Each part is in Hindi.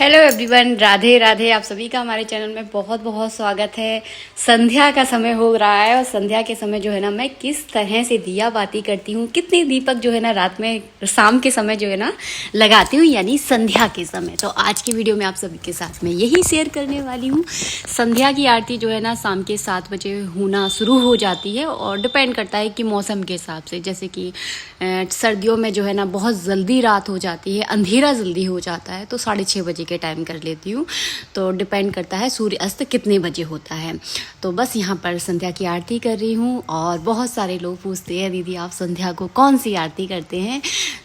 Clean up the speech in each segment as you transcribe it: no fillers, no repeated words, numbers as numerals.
Hello everyone, Radhe Radhe. आप सभी का हमारे चैनल में बहुत बहुत स्वागत है। संध्या का समय हो रहा है और संध्या के समय जो है ना मैं किस तरह से दिया बाती करती हूँ, कितने दीपक जो है ना रात में शाम के समय जो है ना लगाती हूँ, यानी संध्या के समय। तो आज की वीडियो में आप सभी के साथ में यही शेयर करने वाली हूँ। संध्या की आरती जो है ना शाम के 7 बजे होना शुरू हो जाती है और डिपेंड करता है कि मौसम के हिसाब से। जैसे कि सर्दियों में जो है ना बहुत जल्दी रात हो जाती है, अंधेरा जल्दी हो जाता है, तो 6:30 बजे के टाइम कर लेती हूँ। तो डिपेंड करता है सूर्य अस्त कितने बजे होता है। तो बस यहाँ पर संध्या की आरती कर रही हूँ और बहुत सारे लोग पूछते हैं दीदी आप संध्या को कौन सी आरती करते हैं।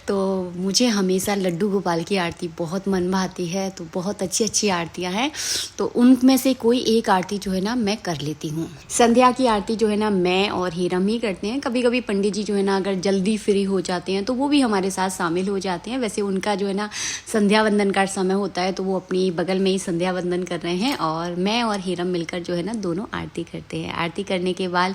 तो मुझे हमेशा लड्डू गोपाल की आरती बहुत मन भाती है। तो बहुत अच्छी अच्छी आरतियाँ हैं, तो उनमें से कोई एक आरती जो है ना मैं कर लेती हूँ। संध्या की आरती जो है ना मैं और हीरम ही करते हैं। कभी कभी पंडित जी जो है ना अगर जल्दी फ्री हो जाते हैं तो वो भी हमारे साथ शामिल हो जाते हैं। वैसे उनका जो है ना संध्या वंदन का समय होता है तो वो अपनी बगल में ही संध्या वंदन कर रहे हैं और मैं और हीरम मिलकर जो है ना दोनों आरती करते हैं। आरती करने के बाद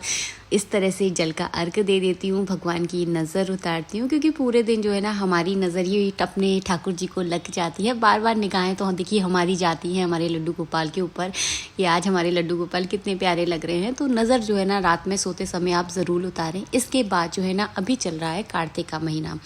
इस तरह से जल का अर्घ दे देती हूँ, भगवान की नज़र उतारती हूँ, क्योंकि पूरे दिन जो है ना हमारी नज़र ही अपने ठाकुर जी को लग जाती है। बार बार निगाहें तो देखिए हमारी जाती हैं हमारे लड्डू गोपाल के ऊपर कि आज हमारे लड्डू गोपाल कितने प्यारे लग रहे हैं। तो नज़र जो है ना रात में सोते समय आप ज़रूर उतारें। इसके बाद जो है ना अभी चल रहा है कार्तिक का महीना।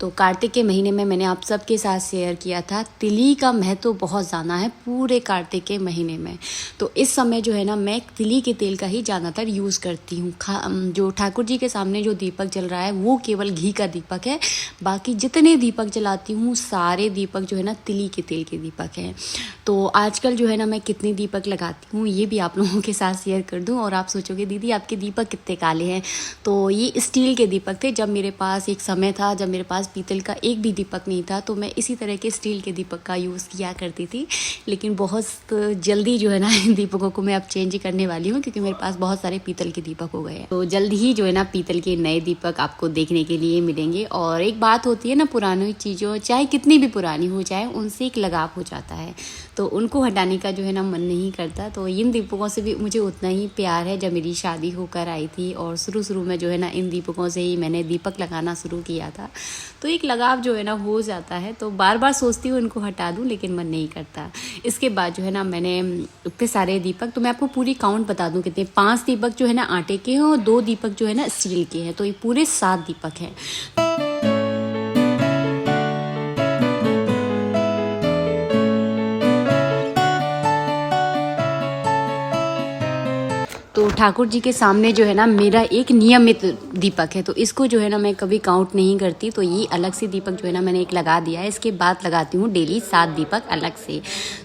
तो कार्तिक के महीने में मैंने आप सबके साथ शेयर किया था तिली का महत्व बहुत ज़्यादा है पूरे कार्तिक के महीने में। तो इस समय जो है ना मैं तिली के तेल का ही ज़्यादातर यूज़ करती हूँ। जो ठाकुर जी के सामने जो दीपक जल रहा है वो केवल घी का दीपक है। बाकी जितने दीपक जलाती हूँ सारे दीपक जो है ना तिली के तेल के दीपक हैं। तो आजकल जो है ना मैं कितने दीपक लगाती हूँ ये भी आप लोगों के साथ शेयर कर दूँ। और आप सोचोगे दीदी आपके दीपक कितने काले हैं। तो ये स्टील के दीपक थे। जब मेरे पास एक समय था जब मेरे पास पीतल का एक भी दीपक नहीं था तो मैं इसी तरह के स्टील के दीपक का यूज़ किया करती थी। लेकिन बहुत जल्दी जो है ना इन दीपकों को मैं अब चेंज करने वाली हूँ, क्योंकि मेरे पास बहुत सारे पीतल के दीपक हो गए हैं। तो जल्द ही जो है ना पीतल के नए दीपक आपको देखने के लिए मिलेंगे। और एक बात होती है ना पुरानी चीज़ों चाहे कितनी भी पुरानी हो जाए उनसे एक लगाव हो जाता है, तो उनको हटाने का जो है ना मन नहीं करता। तो इन दीपकों से भी मुझे उतना ही प्यार है। जब मेरी शादी होकर आई थी और शुरू में जो है ना इन दीपकों से ही मैंने दीपक लगाना शुरू किया था, तो एक लगाव जो है ना हो जाता है। तो बार बार सोचती हूँ इनको हटा दूँ लेकिन मन नहीं करता। इसके बाद जो है ना मैंने इतने सारे दीपक, तो मैं आपको पूरी काउंट बता दूँ कितने, 5 दीपक जो है ना आटे के हैं और 2 दीपक जो है ना स्टील के हैं। तो ये पूरे 7 दीपक हैं। तो ठाकुर जी के सामने जो है ना मेरा एक नियमित दीपक है, तो इसको जो है ना मैं कभी काउंट नहीं करती। तो ये अलग से दीपक जो है ना मैंने एक लगा दिया है। इसके बाद लगाती हूँ डेली 7 दीपक अलग से।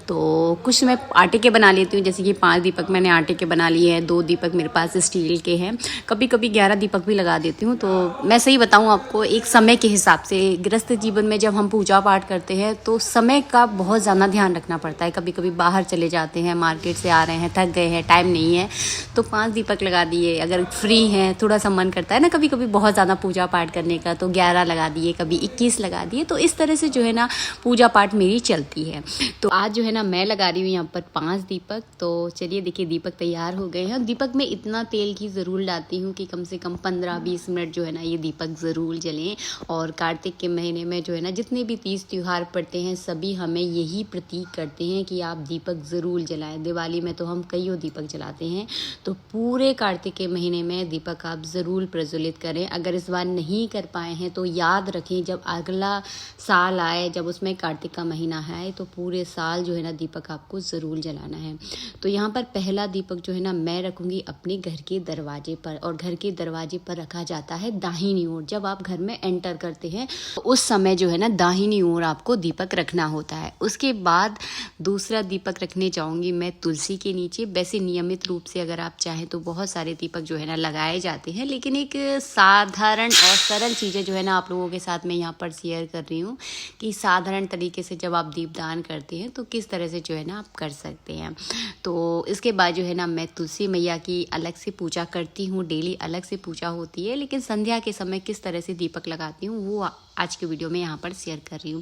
तो कुछ मैं आटे के बना लेती हूँ, जैसे कि 5 दीपक मैंने आटे के बना लिए हैं, 2 दीपक मेरे पास स्टील के हैं। कभी कभी 11 दीपक भी लगा देती हूँ। तो मैं सही बताऊँ आपको, एक समय के हिसाब से गृहस्थ जीवन में जब हम पूजा पाठ करते हैं तो समय का बहुत ज़्यादा ध्यान रखना पड़ता है। कभी कभी बाहर चले जाते हैं, मार्केट से आ रहे हैं, थक गए हैं, टाइम नहीं है, तो 5 दीपक लगा दिए। अगर फ्री हैं, थोड़ा सा मन करता है ना कभी कभी बहुत ज़्यादा पूजा पाठ करने का, तो 11 लगा दिए, कभी 21 लगा दिए। तो इस तरह से जो है ना पूजा पाठ मेरी चलती है। तो आज जो है ना मैं लगा रही हूँ यहाँ पर 5 दीपक। तो चलिए देखिए दीपक तैयार हो गए हैं। दीपक में इतना तेल की ज़रूर डालती हूँ कि कम से कम 15-20 मिनट जो है ना ये दीपक ज़रूर जलें। और कार्तिक के महीने में जो है ना जितने भी तीज त्यौहार पड़ते हैं सभी हमें यही प्रतीक करते हैं कि आप दीपक ज़रूर जलाएं। दिवाली में तो हम कईयों दीपक जलाते हैं, तो पूरे कार्तिक के महीने में दीपक आप ज़रूर प्रज्वलित करें। अगर इस बार नहीं कर पाए हैं तो याद रखें जब अगला साल आए, जब उसमें कार्तिक का महीना है, तो पूरे साल जो है ना दीपक आपको ज़रूर जलाना है। तो यहाँ पर पहला दीपक जो है ना मैं रखूँगी अपने घर के दरवाजे पर, और घर के दरवाजे पर रखा जाता है दाहिनी ओर। जब आप घर में एंटर करते हैं तो उस समय जो है ना दाहिनी ओर आपको दीपक रखना होता है। उसके बाद दूसरा दीपक रखने जाऊँगी मैं तुलसी के नीचे। वैसे नियमित रूप से अगर आप चाहें तो बहुत सारे दीपक जो है ना लगाए जाते हैं, लेकिन एक साधारण और सरल चीज़ें जो है ना आप लोगों के साथ मैं यहाँ पर शेयर कर रही हूँ कि साधारण तरीके से जब आप दीपदान करते हैं तो किस तरह से जो है ना आप कर सकते हैं। तो इसके बाद जो है ना मैं तुलसी मैया की अलग से पूजा करती हूँ, डेली अलग से पूजा होती है। लेकिन संध्या के समय किस तरह से दीपक लगाती हूँ वो आज के वीडियो में यहाँ पर शेयर कर रही हूँ।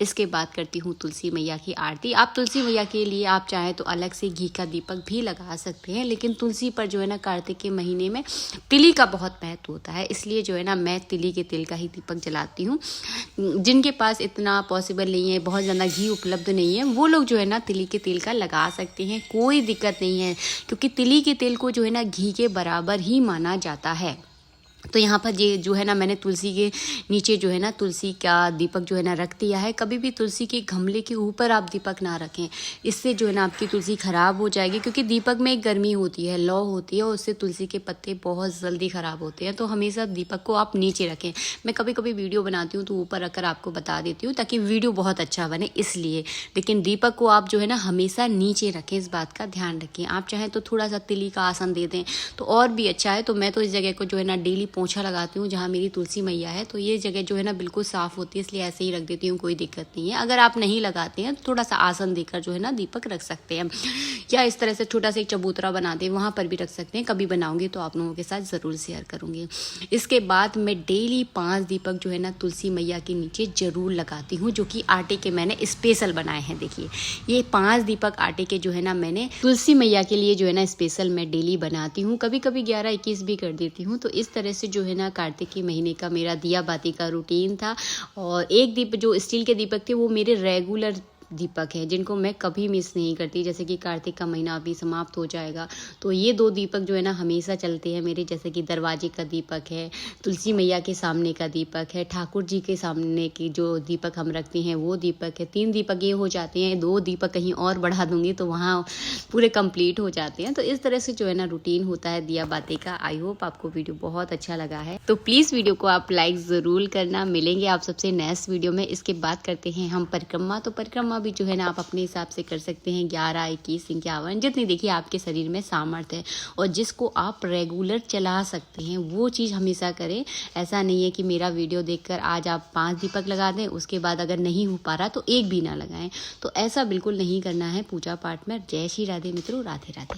इसके बाद करती हूँ तुलसी मैया की आरती। आप तुलसी मैया के लिए आप चाहें तो अलग से घी का दीपक भी लगा सकते हैं, लेकिन तुलसी तुलसी पर जो है ना कार्तिक के महीने में तिली का बहुत महत्व होता है, इसलिए जो है ना मैं तिली के तेल का ही दीपक जलाती हूँ। जिनके पास इतना पॉसिबल नहीं है, बहुत ज़्यादा घी उपलब्ध नहीं है, वो लोग जो है ना तिली के तेल का लगा सकते हैं, कोई दिक्कत नहीं है, क्योंकि तिली के तेल को जो है ना घी के बराबर ही माना जाता है। तो यहाँ पर ये जो है ना मैंने तुलसी के नीचे जो है ना तुलसी का दीपक जो है ना रख दिया है। कभी भी तुलसी के गमले के ऊपर आप दीपक ना रखें, इससे जो है ना आपकी तुलसी ख़राब हो जाएगी, क्योंकि दीपक में एक गर्मी होती है, लौ होती है, और उससे तुलसी के पत्ते बहुत जल्दी ख़राब होते हैं। तो हमेशा दीपक को आप नीचे रखें। मैं कभी कभी वीडियो बनाती हूँ तो ऊपर रखकर आपको बता देती हूँ ताकि वीडियो बहुत अच्छा बने इसलिए, लेकिन दीपक को आप जो है ना हमेशा नीचे रखें, इस बात का ध्यान रखें। आप चाहें तो थोड़ा सा तिली का आसन दे दें तो और भी अच्छा है। तो मैं तो इस जगह को जो है ना डेली पोंछा लगाती हूँ जहाँ मेरी तुलसी मैया है, तो ये जगह जो है ना बिल्कुल साफ़ होती है, इसलिए ऐसे ही रख देती हूँ, कोई दिक्कत नहीं है। अगर आप नहीं लगाते हैं तो थोड़ा सा आसन देकर जो है ना दीपक रख सकते हैं, या इस तरह से छोटा सा एक चबूतरा बना दें, वहाँ पर भी रख सकते हैं। कभी बनाऊंगी तो आप लोगों के साथ ज़रूर शेयर करूँगी। इसके बाद मैं डेली 5 दीपक जो है ना तुलसी मैया के नीचे ज़रूर लगाती हूँ, जो कि आटे के मैंने स्पेशल बनाए हैं। देखिए ये 5 दीपक आटे के जो है ना मैंने तुलसी मैया के लिए जो है ना स्पेशल मैं डेली बनाती हूँ। कभी कभी 11-21 भी कर देती हूँ। तो इस तरह से जो है ना कार्तिक के महीने का मेरा दिया बाती का रूटीन था। और एक दीप जो स्टील के दीपक थे वो मेरे रेगुलर दीपक है, जिनको मैं कभी मिस नहीं करती। जैसे कि कार्तिक का महीना अभी समाप्त हो जाएगा तो ये 2 दीपक जो है ना हमेशा चलते हैं मेरे, जैसे कि दरवाजे का दीपक है, तुलसी मैया के सामने का दीपक है, ठाकुर जी के सामने की जो दीपक हम रखते हैं वो दीपक है। 3 दीपक ये हो जाते हैं, 2 दीपक कहीं और बढ़ा दूंगी तो वहाँ पूरे कंप्लीट हो जाते हैं। तो इस तरह से जो है ना रूटीन होता है दिया बाती का। आई होप आपको वीडियो बहुत अच्छा लगा है, तो प्लीज़ वीडियो को आप लाइक ज़रूर करना। मिलेंगे आप सबसे नेक्स्ट वीडियो में। इसके बाद करते हैं हम परिक्रमा। तो परिक्रमा भी जो है ना आप अपने हिसाब से कर सकते हैं, 11, 21, 51, जितनी देखिए आपके शरीर में सामर्थ्य है, और जिसको आप रेगुलर चला सकते हैं वो चीज़ हमेशा करें। ऐसा नहीं है कि मेरा वीडियो देखकर आज आप 5 दीपक लगा दें, उसके बाद अगर नहीं हो पा रहा तो एक भी ना लगाएं। तो ऐसा बिल्कुल नहीं करना है पूजा पाठ में। जय श्री राधे मित्रों, राधे राधे।